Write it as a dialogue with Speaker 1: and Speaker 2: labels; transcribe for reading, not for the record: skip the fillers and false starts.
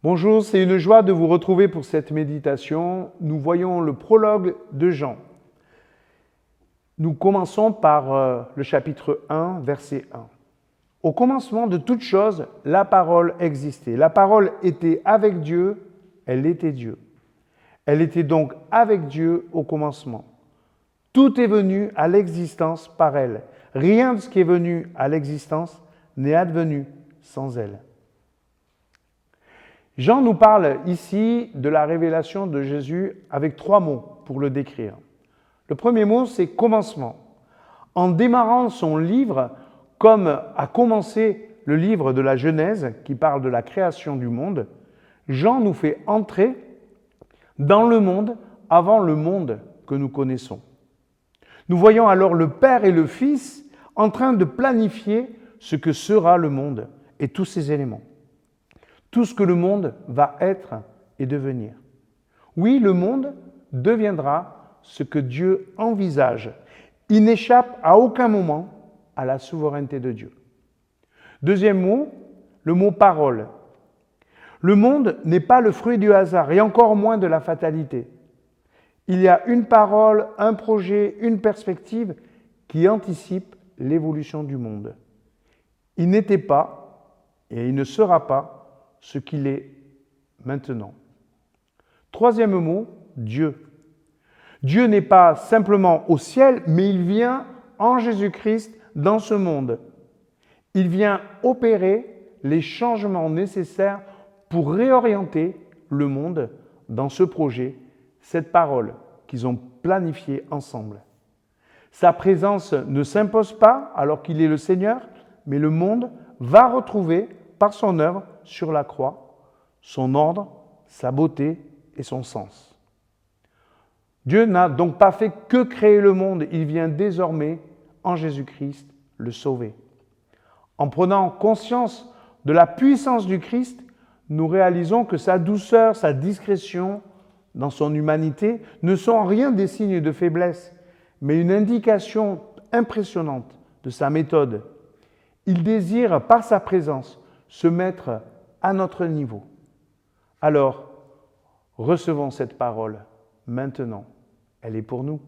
Speaker 1: Bonjour, c'est une joie de vous retrouver pour cette méditation. Nous voyons le prologue de Jean. Nous commençons par le chapitre 1, verset 1. Au commencement de toutes choses, la parole existait. La parole était avec Dieu, elle était Dieu. Elle était donc avec Dieu au commencement. Tout est venu à l'existence par elle. Rien de ce qui est venu à l'existence n'est advenu sans elle. Jean nous parle ici de la révélation de Jésus avec 3 mots pour le décrire. Le premier mot, c'est commencement. En démarrant son livre, comme a commencé le livre de la Genèse, qui parle de la création du monde, Jean nous fait entrer dans le monde avant le monde que nous connaissons. Nous voyons alors le Père et le Fils en train de planifier ce que sera le monde et tous ses éléments. Tout ce que le monde va être et devenir. Oui, le monde deviendra ce que Dieu envisage. Il n'échappe à aucun moment à la souveraineté de Dieu. Deuxième mot, le mot parole. Le monde n'est pas le fruit du hasard et encore moins de la fatalité. Il y a une parole, un projet, une perspective qui anticipe l'évolution du monde. Il n'était pas et il ne sera pas ce qu'il est maintenant. Troisième mot, Dieu. Dieu n'est pas simplement au ciel, mais il vient en Jésus-Christ dans ce monde. Il vient opérer les changements nécessaires pour réorienter le monde dans ce projet, cette parole qu'ils ont planifiée ensemble. Sa présence ne s'impose pas alors qu'il est le Seigneur, mais le monde va retrouver par son œuvre sur la croix, son ordre, sa beauté et son sens. Dieu n'a donc pas fait que créer le monde, il vient désormais, en Jésus-Christ, le sauver. En prenant conscience de la puissance du Christ, nous réalisons que sa douceur, sa discrétion dans son humanité ne sont en rien des signes de faiblesse, mais une indication impressionnante de sa méthode. Il désire, par sa présence, se mettre à notre niveau. Alors, recevons cette parole maintenant. Elle est pour nous.